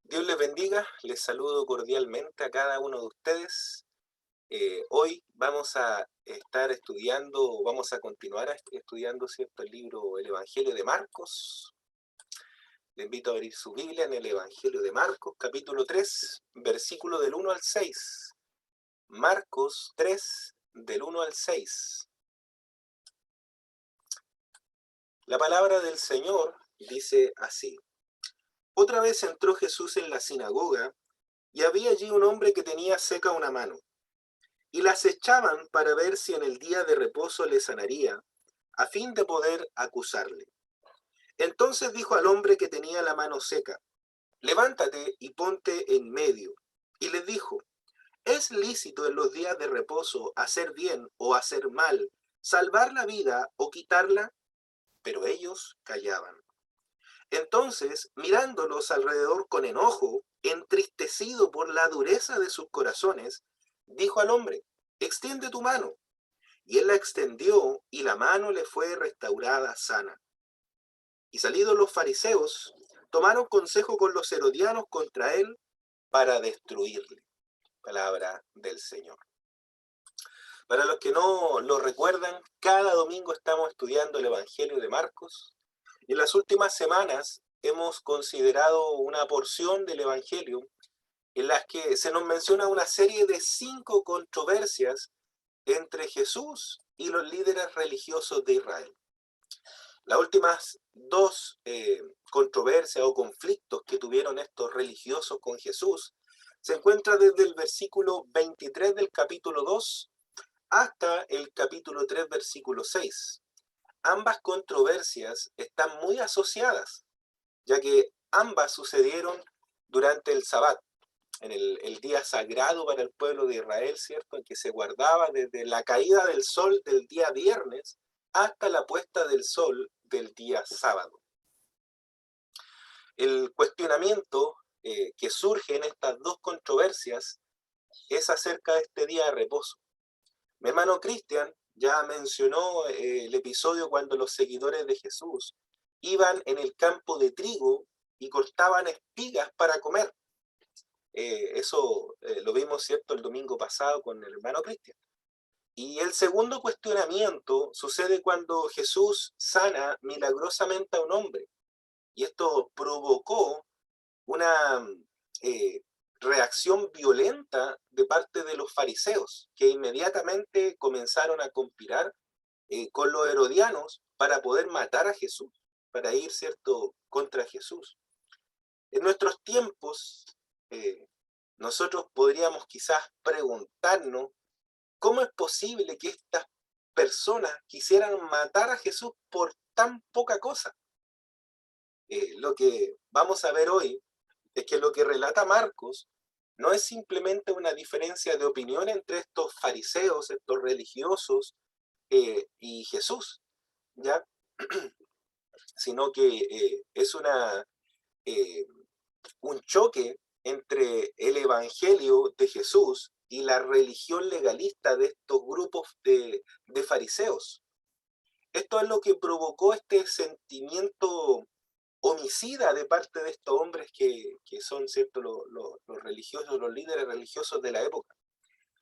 Dios les bendiga, les saludo cordialmente a cada uno de ustedes. Hoy vamos a estar estudiando, vamos a continuar estudiando, ¿cierto?, el libro, el Evangelio de Marcos. Le invito a abrir su Biblia en el Evangelio de Marcos, capítulo 3, versículo del 1 al 6. Marcos 3, del 1 al 6. La palabra del Señor dice así. Otra vez entró Jesús en la sinagoga, y había allí un hombre que tenía seca una mano. Y las echaban para ver si en el día de reposo le sanaría, a fin de poder acusarle. Entonces dijo al hombre que tenía la mano seca, levántate y ponte en medio. Y les dijo, ¿es lícito en los días de reposo hacer bien o hacer mal, salvar la vida o quitarla? Pero ellos callaban. Entonces, mirándolos alrededor con enojo, entristecido por la dureza de sus corazones, dijo al hombre, extiende tu mano. Y él la extendió, y la mano le fue restaurada sana. Y salidos los fariseos, tomaron consejo con los herodianos contra él para destruirle. Palabra del Señor. Para los que no lo recuerdan, cada domingo estamos estudiando el Evangelio de Marcos. Y en las últimas semanas hemos considerado una porción del Evangelio en las que se nos menciona una serie de 5 controversias entre Jesús y los líderes religiosos de Israel. Las últimas dos controversias o conflictos que tuvieron estos religiosos con Jesús se encuentran desde el versículo 23 del capítulo 2 hasta el capítulo 3, versículo 6. Ambas controversias están muy asociadas, ya que ambas sucedieron durante el Sabbat, en el día sagrado para el pueblo de Israel, ¿cierto?, en que se guardaba desde la caída del sol del día viernes hasta la puesta del sol del día sábado. El cuestionamiento que surge en estas dos controversias es acerca de este día de reposo. Mi hermano Cristian ya mencionó el episodio cuando los seguidores de Jesús iban en el campo de trigo y cortaban espigas para comer. Eso lo vimos, ¿cierto?, el domingo pasado con el hermano Cristian. Y el segundo cuestionamiento sucede cuando Jesús sana milagrosamente a un hombre. Y esto provocó una eh, reacción violenta de parte de los fariseos, que inmediatamente comenzaron a conspirar con los herodianos para poder matar a Jesús, para ir, ¿cierto?, contra Jesús. En nuestros tiempos, eh, nosotros podríamos quizás preguntarnos cómo es posible que estas personas quisieran matar a Jesús por tan poca cosa. Lo que vamos a ver hoy es que lo que relata Marcos no es simplemente una diferencia de opinión entre estos fariseos, estos religiosos y Jesús, ¿ya? Sino que es eh, un choque entre el evangelio de Jesús y la religión legalista de estos grupos de fariseos. Esto es lo que provocó este sentimiento homicida de parte de estos hombres que son, ¿cierto?, los religiosos, los líderes religiosos de la época.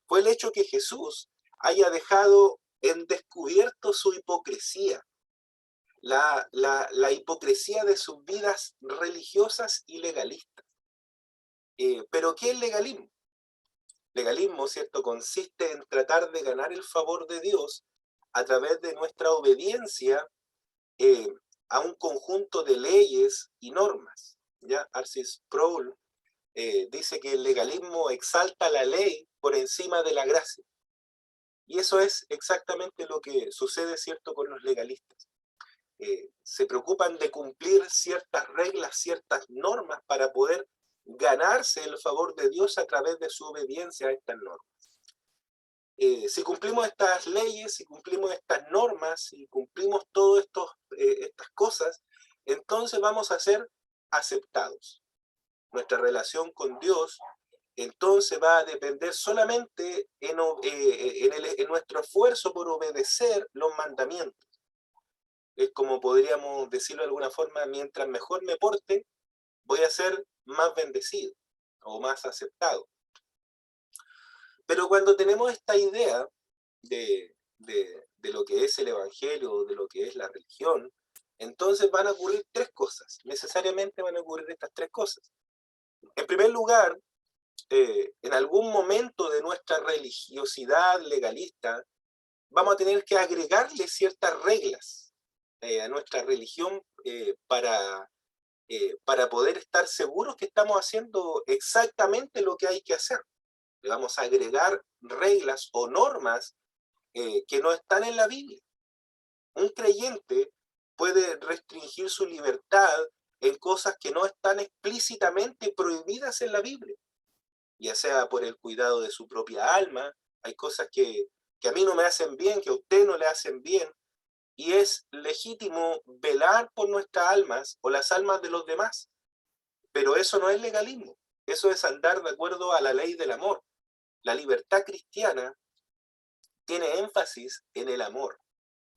Fue el hecho que Jesús haya dejado en descubierto su hipocresía, la hipocresía de sus vidas religiosas y legalistas. Pero ¿qué es legalismo? Legalismo, ¿cierto?, consiste en tratar de ganar el favor de Dios a través de nuestra obediencia eh, a un conjunto de leyes y normas. ¿Ya? Arcis Sproul dice que el legalismo exalta la ley por encima de la gracia. Y eso es exactamente lo que sucede, ¿cierto?, con los legalistas. Se preocupan de cumplir ciertas reglas, ciertas normas para poder ganarse el favor de Dios a través de su obediencia a estas normas. Si cumplimos estas leyes, si cumplimos estas normas, si cumplimos todas estas cosas, entonces vamos a ser aceptados. Nuestra relación con Dios entonces va a depender solamente en nuestro esfuerzo por obedecer los mandamientos. Es como podríamos decirlo de alguna forma, mientras mejor me porte, voy a ser más bendecido o más aceptado. Pero cuando tenemos esta idea de lo que es el Evangelio, de lo que es la religión, entonces van a ocurrir tres cosas. Necesariamente van a ocurrir estas tres cosas. En primer lugar, en algún momento de nuestra religiosidad legalista, vamos a tener que agregarle ciertas reglas a nuestra religión para poder estar seguros que estamos haciendo exactamente lo que hay que hacer. Le vamos a agregar reglas o normas que no están en la Biblia. Un creyente puede restringir su libertad en cosas que no están explícitamente prohibidas en la Biblia, ya sea por el cuidado de su propia alma. Hay cosas que a mí no me hacen bien, que a usted no le hacen bien, y es legítimo velar por nuestras almas o las almas de los demás. Pero eso no es legalismo, eso es andar de acuerdo a la ley del amor. La libertad cristiana tiene énfasis en el amor,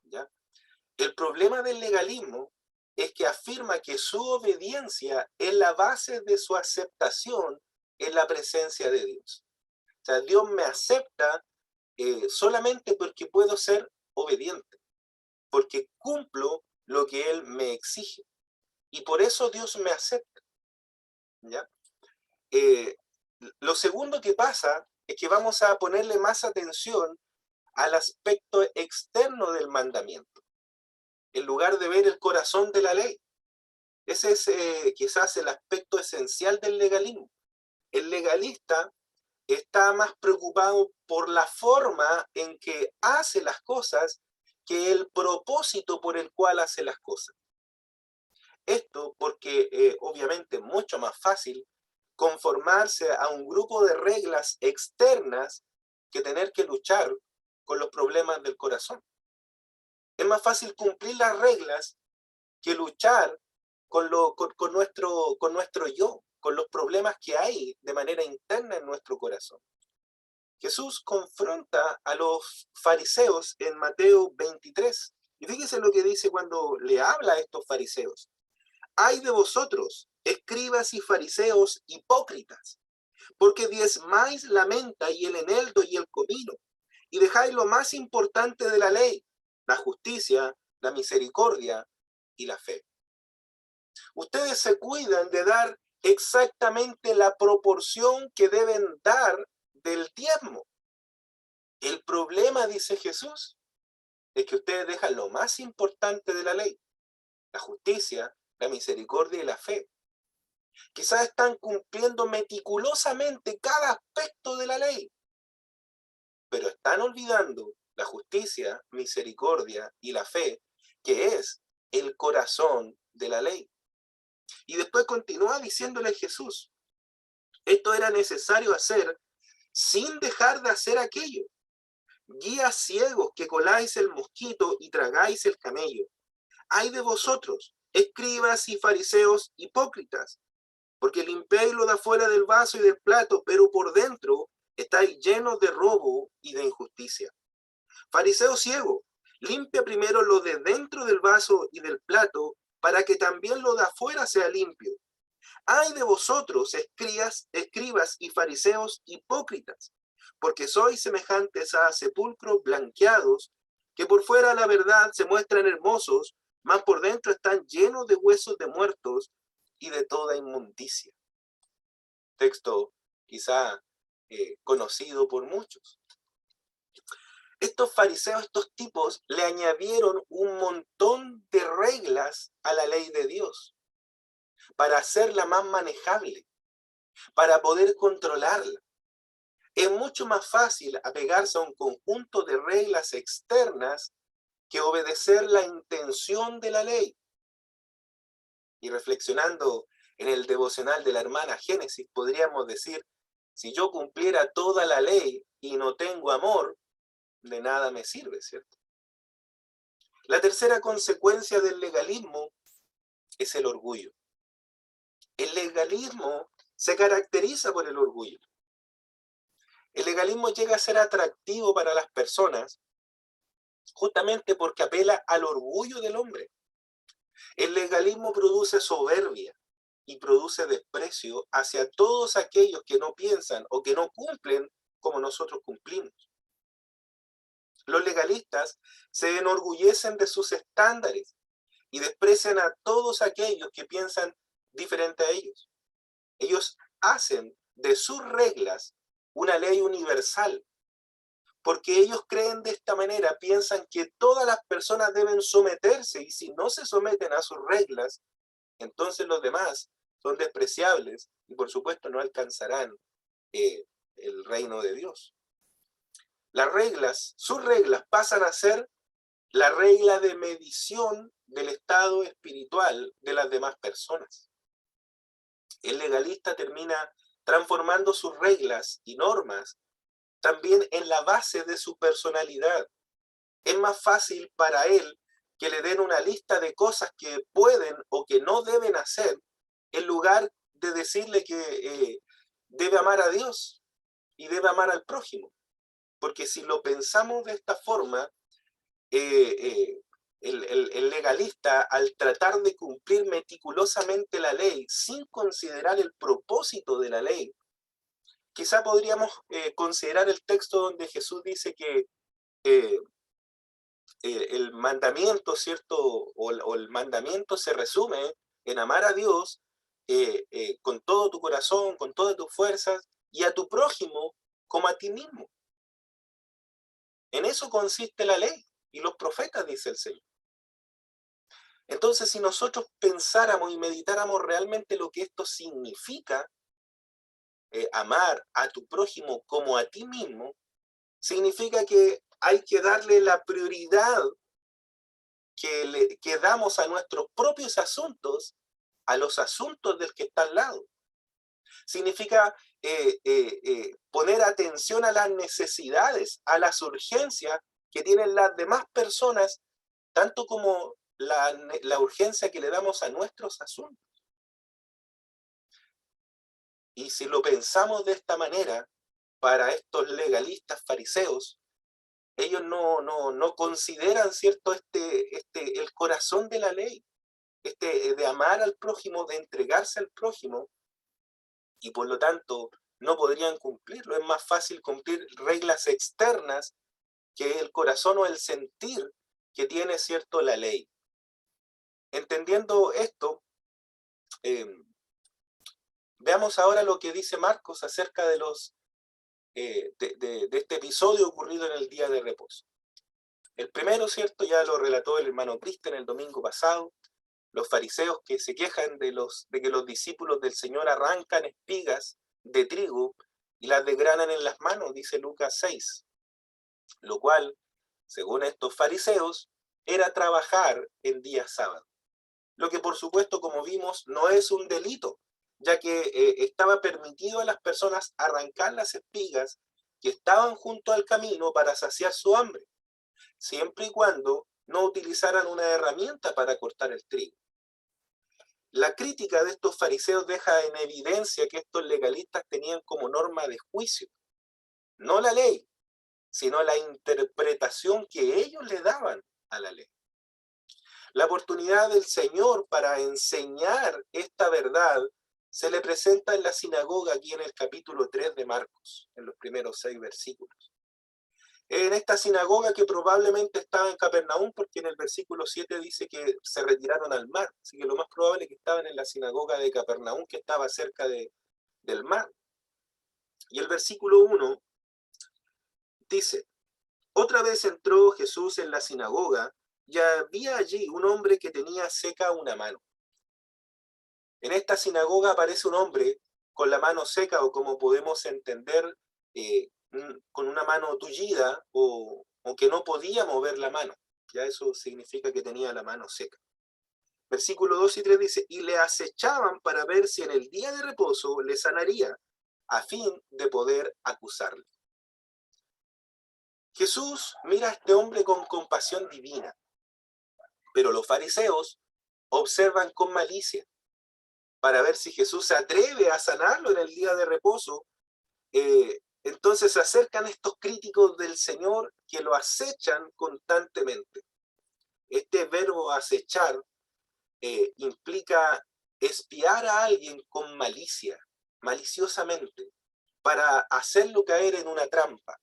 ¿ya? El problema del legalismo es que afirma que su obediencia es la base de su aceptación en la presencia de Dios. O sea, Dios me acepta solamente porque puedo ser obediente, porque cumplo lo que Él me exige. Y por eso Dios me acepta, ¿ya? Eh, lo segundo que pasa es que vamos a ponerle más atención al aspecto externo del mandamiento, en lugar de ver el corazón de la ley. Ese es quizás el aspecto esencial del legalismo. El legalista está más preocupado por la forma en que hace las cosas que el propósito por el cual hace las cosas. Esto porque obviamente es mucho más fácil conformarse a un grupo de reglas externas que tener que luchar con los problemas del corazón. Es más fácil cumplir las reglas que luchar con nuestro yo, con los problemas que hay de manera interna en nuestro corazón. Jesús confronta a los fariseos en Mateo 23. Y fíjense lo que dice cuando le habla a estos fariseos. ¡Ay de vosotros, escribas y fariseos hipócritas! Porque diezmáis la menta y el eneldo y el comino, y dejáis lo más importante de la ley, la justicia, la misericordia y la fe. Ustedes se cuidan de dar exactamente la proporción que deben dar del diezmo. El problema, dice Jesús, es que ustedes dejan lo más importante de la ley, la justicia, la misericordia y la fe. Quizás están cumpliendo meticulosamente cada aspecto de la ley, pero están olvidando la justicia, misericordia y la fe, que es el corazón de la ley. Y después continúa diciéndole Jesús, esto era necesario hacer sin dejar de hacer aquello. Guías ciegos que coláis el mosquito y tragáis el camello. ¡Ay de vosotros, escribas y fariseos hipócritas! Porque limpiáis lo de afuera del vaso y del plato, pero por dentro estáis llenos de robo y de injusticia. Fariseo ciego, limpia primero lo de dentro del vaso y del plato, para que también lo de afuera sea limpio. ¡Ay de vosotros, escribas y fariseos hipócritas! Porque sois semejantes a sepulcros blanqueados, que por fuera la verdad se muestran hermosos, mas por dentro están llenos de huesos de muertos y de toda inmundicia. Texto quizá conocido por muchos. Estos fariseos, estos tipos, le añadieron un montón de reglas a la ley de Dios para hacerla más manejable, para poder controlarla. Es mucho más fácil apegarse a un conjunto de reglas externas que obedecer la intención de la ley. Y reflexionando en el devocional de la hermana Génesis, podríamos decir, si yo cumpliera toda la ley y no tengo amor, de nada me sirve, ¿cierto? La tercera consecuencia del legalismo es el orgullo. El legalismo se caracteriza por el orgullo. El legalismo llega a ser atractivo para las personas justamente porque apela al orgullo del hombre. El legalismo produce soberbia y produce desprecio hacia todos aquellos que no piensan o que no cumplen como nosotros cumplimos. Los legalistas se enorgullecen de sus estándares y desprecian a todos aquellos que piensan diferente a ellos. Ellos hacen de sus reglas una ley universal, porque ellos creen de esta manera, piensan que todas las personas deben someterse, y si no se someten a sus reglas, entonces los demás son despreciables y por supuesto no alcanzarán el reino de Dios. Las reglas, sus reglas pasan a ser la regla de medición del estado espiritual de las demás personas. El legalista termina transformando sus reglas y normas también en la base de su personalidad. Es más fácil para él que le den una lista de cosas que pueden o que no deben hacer, en lugar de decirle que debe amar a Dios y debe amar al prójimo. Porque si lo pensamos de esta forma, el legalista, al tratar de cumplir meticulosamente la ley sin considerar el propósito de la ley, quizá podríamos considerar el texto donde Jesús dice que el mandamiento, ¿cierto? O el mandamiento se resume en amar a Dios con todo tu corazón, con todas tus fuerzas, y a tu prójimo como a ti mismo. En eso consiste la ley y los profetas, dice el Señor. Entonces, si nosotros pensáramos y meditáramos realmente lo que esto significa, amar a tu prójimo como a ti mismo, significa que hay que darle la prioridad que damos a nuestros propios asuntos, a los asuntos del que está al lado. Significa poner atención a las necesidades, a las urgencias que tienen las demás personas, tanto como la urgencia que le damos a nuestros asuntos. Y si lo pensamos de esta manera, para estos legalistas fariseos, ellos no consideran, ¿cierto?, el corazón de la ley, de amar al prójimo, de entregarse al prójimo, y por lo tanto no podrían cumplirlo. Es más fácil cumplir reglas externas que el corazón o el sentir que tiene, ¿cierto?, la ley. Entendiendo esto, veamos ahora lo que dice Marcos acerca de este episodio ocurrido en el día de reposo. El primero, ¿cierto?, ya lo relató el hermano Cristian el domingo pasado, los fariseos que se quejan de que los discípulos del Señor arrancan espigas de trigo y las desgranan en las manos, dice Lucas 6, lo cual, según estos fariseos, era trabajar en día sábado. Lo que por supuesto, como vimos, no es un delito, ya que estaba permitido a las personas arrancar las espigas que estaban junto al camino para saciar su hambre, siempre y cuando no utilizaran una herramienta para cortar el trigo. La crítica de estos fariseos deja en evidencia que estos legalistas tenían como norma de juicio, no la ley, sino la interpretación que ellos le daban a la ley. La oportunidad del Señor para enseñar esta verdad se le presenta en la sinagoga aquí en el capítulo 3 de Marcos, en los primeros 6 versículos. En esta sinagoga que probablemente estaba en Capernaum, porque en el versículo 7 dice que se retiraron al mar, así que lo más probable es que estaban en la sinagoga de Capernaum, que estaba cerca del mar. Y el versículo 1 dice: otra vez entró Jesús en la sinagoga y había allí un hombre que tenía seca una mano. En esta sinagoga aparece un hombre con la mano seca, o como podemos entender, con una mano tullida o que no podía mover la mano. Ya eso significa que tenía la mano seca. Versículo 2 y 3 dice: y le acechaban para ver si en el día de reposo le sanaría, a fin de poder acusarle. Jesús mira a este hombre con compasión divina, pero los fariseos observan con malicia para ver si Jesús se atreve a sanarlo en el día de reposo. Entonces se acercan estos críticos del Señor que lo acechan constantemente. Este verbo acechar implica espiar a alguien con malicia, maliciosamente, para hacerlo caer en una trampa.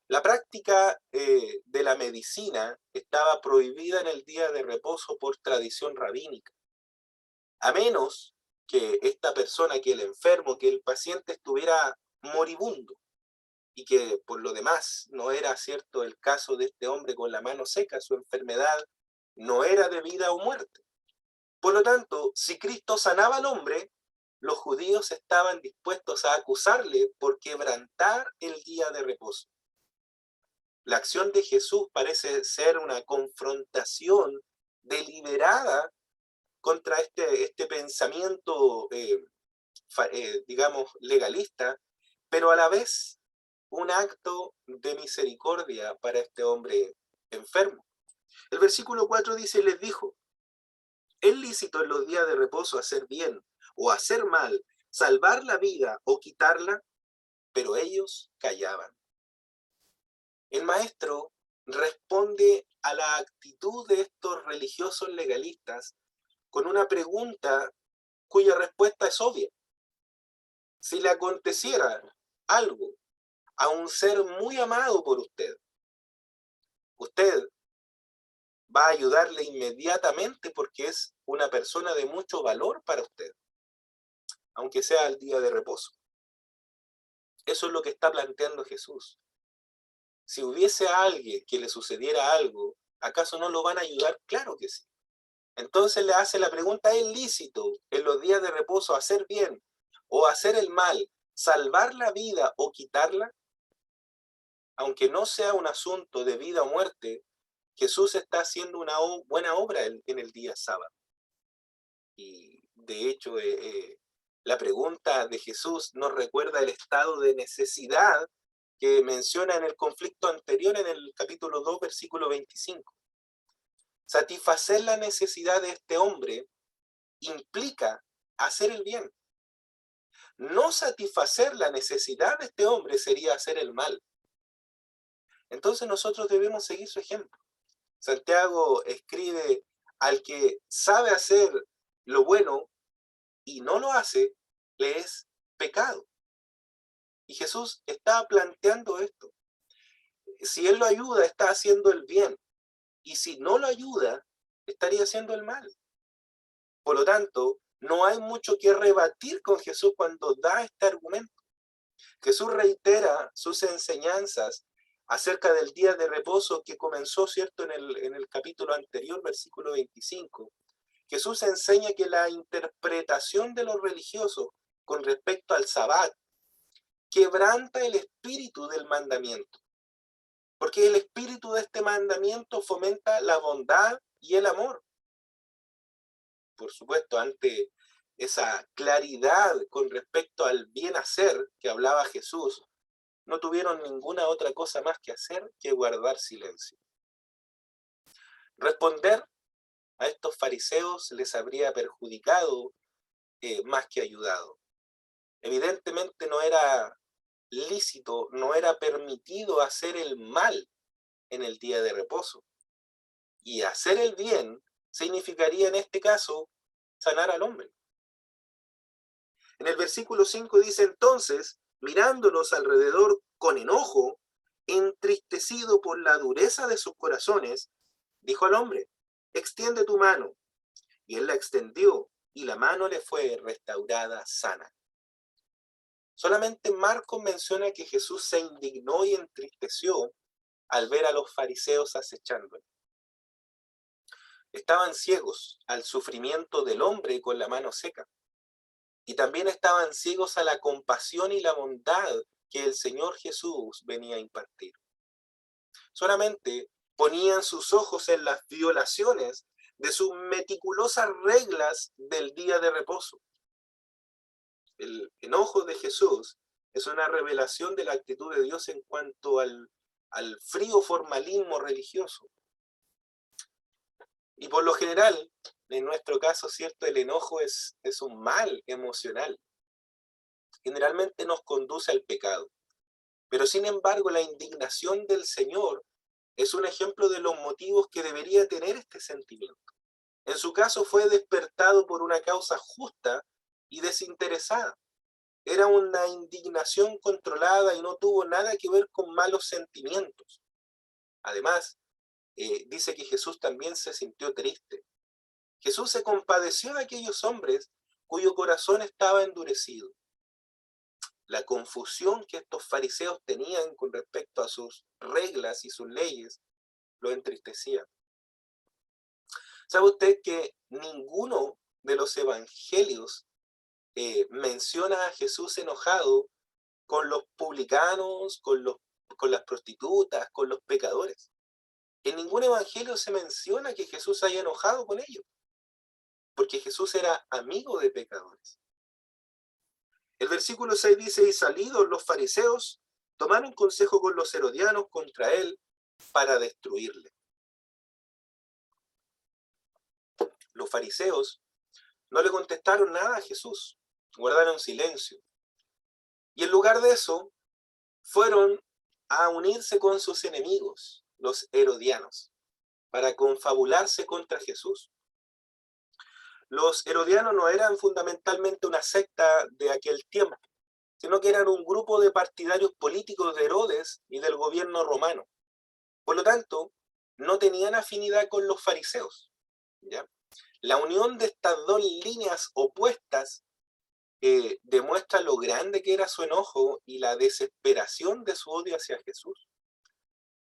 La práctica de la medicina estaba prohibida en el día de reposo por tradición rabínica, a menos que esta persona, que el enfermo, que el paciente estuviera moribundo, y que por lo demás no era cierto el caso de este hombre con la mano seca, su enfermedad no era de vida o muerte. Por lo tanto, si Cristo sanaba al hombre, los judíos estaban dispuestos a acusarle por quebrantar el día de reposo. La acción de Jesús parece ser una confrontación deliberada contra este pensamiento, digamos, legalista, pero a la vez un acto de misericordia para este hombre enfermo. El versículo 4 dice, les dijo, ¿es lícito en los días de reposo hacer bien o hacer mal, salvar la vida o quitarla? Pero ellos callaban. El maestro responde a la actitud de estos religiosos legalistas con una pregunta cuya respuesta es obvia. Si le aconteciera algo a un ser muy amado por usted, usted va a ayudarle inmediatamente porque es una persona de mucho valor para usted, aunque sea el día de reposo. Eso es lo que está planteando Jesús. Si hubiese a alguien que le sucediera algo, ¿acaso no lo van a ayudar? Claro que sí. Entonces le hace la pregunta, ¿es lícito en los días de reposo hacer bien o hacer el mal, salvar la vida o quitarla? Aunque no sea un asunto de vida o muerte, Jesús está haciendo una buena obra en el día sábado. Y de hecho, la pregunta de Jesús nos recuerda el estado de necesidad que menciona en el conflicto anterior en el capítulo 2, versículo 25. Satisfacer la necesidad de este hombre implica hacer el bien. No satisfacer la necesidad de este hombre sería hacer el mal. Entonces nosotros debemos seguir su ejemplo. Santiago escribe, al que sabe hacer lo bueno y no lo hace, le es pecado. Y Jesús está planteando esto. Si él lo ayuda, está haciendo el bien. Y si no lo ayuda, estaría haciendo el mal. Por lo tanto, no hay mucho que rebatir con Jesús cuando da este argumento. Jesús reitera sus enseñanzas acerca del día de reposo que comenzó, ¿cierto?, en el capítulo anterior, versículo 25. Jesús enseña que la interpretación de los religiosos con respecto al Sabbat quebranta el espíritu del mandamiento, porque el espíritu de este mandamiento fomenta la bondad y el amor. Por supuesto, ante esa claridad con respecto al bien hacer que hablaba Jesús, no tuvieron ninguna otra cosa más que hacer que guardar silencio. Responder a estos fariseos les habría perjudicado más que ayudado. Evidentemente no era lícito, no era permitido hacer el mal en el día de reposo. Y hacer el bien significaría en este caso sanar al hombre. En el versículo 5 dice entonces, mirándolos alrededor con enojo, entristecido por la dureza de sus corazones, dijo al hombre, extiende tu mano. Y él la extendió, y la mano le fue restaurada sana. Solamente Marcos menciona que Jesús se indignó y entristeció al ver a los fariseos acechándole. Estaban ciegos al sufrimiento del hombre con la mano seca. Y también estaban ciegos a la compasión y la bondad que el Señor Jesús venía a impartir. Solamente ponían sus ojos en las violaciones de sus meticulosas reglas del día de reposo. El enojo de Jesús es una revelación de la actitud de Dios en cuanto al frío formalismo religioso. Y por lo general, en nuestro caso, ¿cierto? El enojo es un mal emocional. Generalmente nos conduce al pecado. Pero sin embargo, la indignación del Señor es un ejemplo de los motivos que debería tener este sentimiento. En su caso fue despertado por una causa justa y desinteresada. Era una indignación controlada y no tuvo nada que ver con malos sentimientos. Además, dice que Jesús también se sintió triste. Jesús se compadeció de aquellos hombres cuyo corazón estaba endurecido. La confusión que estos fariseos tenían con respecto a sus reglas y sus leyes lo entristecía. ¿Sabe usted que ninguno de los evangelios menciona a Jesús enojado con los publicanos, con las prostitutas, con los pecadores? En ningún evangelio se menciona que Jesús haya enojado con ellos, porque Jesús era amigo de pecadores. El versículo 6 dice, y salidos los fariseos, tomaron consejo con los herodianos contra él para destruirle. Los fariseos no le contestaron nada a Jesús, guardaron silencio. Y en lugar de eso, fueron a unirse con sus enemigos, los herodianos, para confabularse contra Jesús. Los herodianos no eran fundamentalmente una secta de aquel tiempo, sino que eran un grupo de partidarios políticos de Herodes y del gobierno romano. Por lo tanto, no tenían afinidad con los fariseos, ¿ya? La unión de estas dos líneas opuestas demuestra lo grande que era su enojo y la desesperación de su odio hacia Jesús.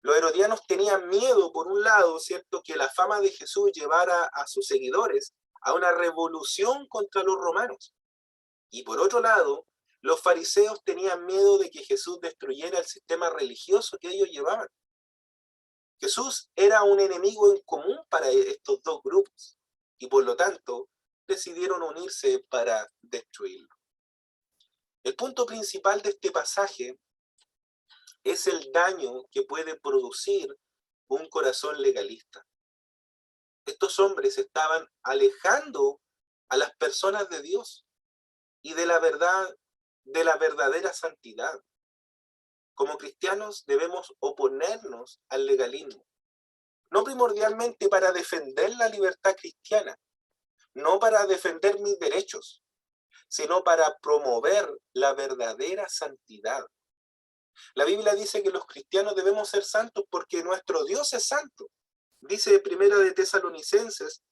Los herodianos tenían miedo, por un lado, ¿cierto?, que la fama de Jesús llevara a sus seguidores a una revolución contra los romanos. Y por otro lado, los fariseos tenían miedo de que Jesús destruyera el sistema religioso que ellos llevaban. Jesús era un enemigo en común para estos dos grupos y por lo tanto decidieron unirse para destruirlo. El punto principal de este pasaje es el daño que puede producir un corazón legalista. Estos hombres estaban alejando a las personas de Dios y de la verdad, de la verdadera santidad. Como cristianos debemos oponernos al legalismo, no primordialmente para defender la libertad cristiana, no para defender mis derechos, sino para promover la verdadera santidad. La Biblia dice que los cristianos debemos ser santos porque nuestro Dios es santo. Dice Primera de Tesalonicenses,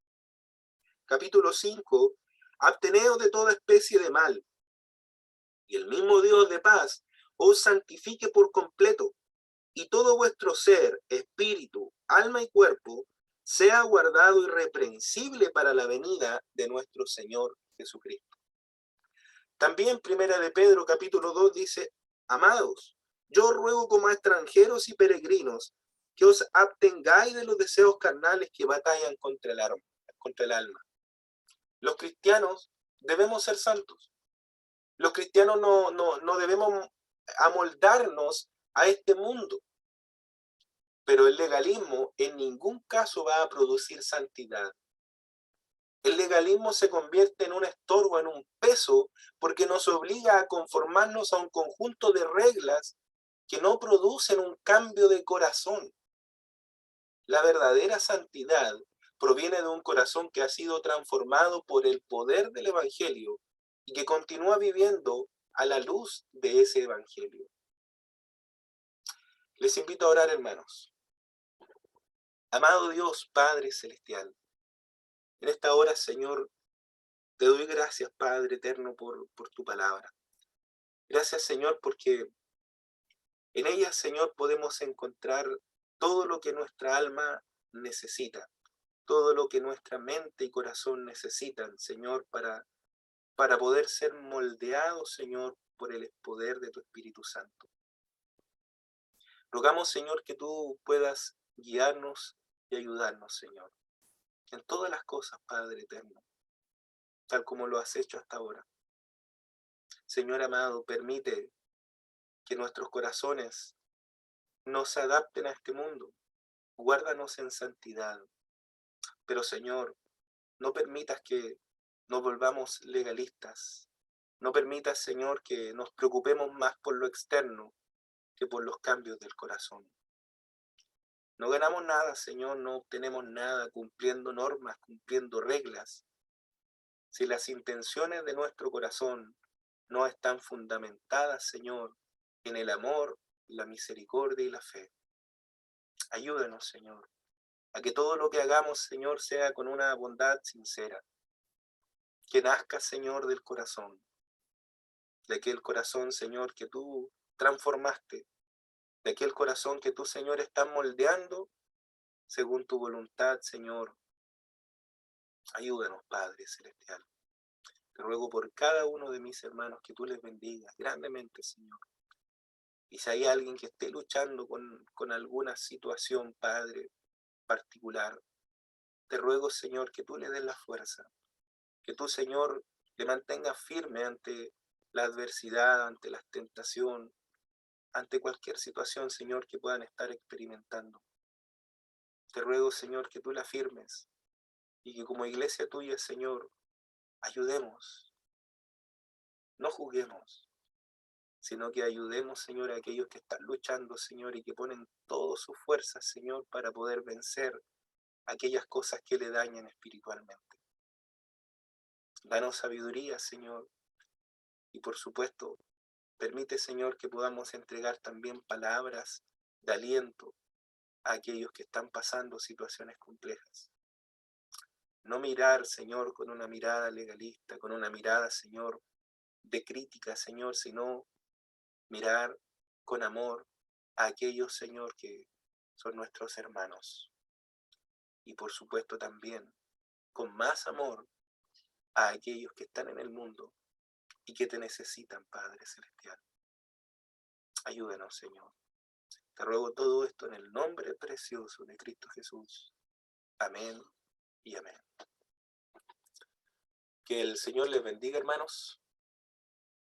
capítulo 5, absteneos de toda especie de mal, y el mismo Dios de paz os santifique por completo, y todo vuestro ser, espíritu, alma y cuerpo, sea guardado irreprensible para la venida de nuestro Señor Jesucristo. También Primera de Pedro, capítulo 2, dice, amados, yo ruego como a extranjeros y peregrinos, que os abstengáis de los deseos carnales que batallan contra el alma. Los cristianos debemos ser santos. Los cristianos no debemos amoldarnos a este mundo. Pero el legalismo en ningún caso va a producir santidad. El legalismo se convierte en un estorbo, en un peso, porque nos obliga a conformarnos a un conjunto de reglas que no producen un cambio de corazón. La verdadera santidad proviene de un corazón que ha sido transformado por el poder del Evangelio y que continúa viviendo a la luz de ese Evangelio. Les invito a orar, hermanos. Amado Dios, Padre Celestial, en esta hora, Señor, te doy gracias, Padre eterno, por tu palabra. Gracias, Señor, porque en ella, Señor, podemos encontrar todo lo que nuestra alma necesita, todo lo que nuestra mente y corazón necesitan, Señor, para poder ser moldeados, Señor, por el poder de tu Espíritu Santo. Rogamos, Señor, que tú puedas guiarnos y ayudarnos, Señor, en todas las cosas, Padre eterno, tal como lo has hecho hasta ahora. Señor amado, permite que nuestros corazones no se adapten a este mundo. Guárdanos en santidad. Pero, Señor, no permitas que nos volvamos legalistas. No permitas, Señor, que nos preocupemos más por lo externo que por los cambios del corazón. No ganamos nada, Señor, no obtenemos nada cumpliendo normas, cumpliendo reglas, si las intenciones de nuestro corazón no están fundamentadas, Señor, en el amor, la misericordia y la fe. Ayúdanos, Señor, a que todo lo que hagamos, Señor, sea con una bondad sincera, que nazca, Señor, del corazón, de aquel corazón, Señor, que tú transformaste, de aquel corazón que tú, Señor, estás moldeando según tu voluntad, Señor. Ayúdanos, Padre Celestial. Te ruego por cada uno de mis hermanos que tú les bendigas grandemente, Señor. Y si hay alguien que esté luchando con alguna situación, Padre, particular, te ruego, Señor, que tú le des la fuerza, que tú, Señor, le mantengas firme ante la adversidad, ante la tentación, ante cualquier situación, Señor, que puedan estar experimentando. Te ruego, Señor, que tú la firmes y que como iglesia tuya, Señor, ayudemos, no juzguemos, sino que ayudemos, Señor, a aquellos que están luchando, Señor, y que ponen todas sus fuerzas, Señor, para poder vencer aquellas cosas que le dañan espiritualmente. Danos sabiduría, Señor, y por supuesto, permite, Señor, que podamos entregar también palabras de aliento a aquellos que están pasando situaciones complejas. No mirar, Señor, con una mirada legalista, con una mirada, Señor, de crítica, Señor, sino mirar con amor a aquellos, Señor, que son nuestros hermanos. Y por supuesto también con más amor a aquellos que están en el mundo y que te necesitan, Padre Celestial. Ayúdanos, Señor. Te ruego todo esto en el nombre precioso de Cristo Jesús. Amén y amén. Que el Señor les bendiga, hermanos.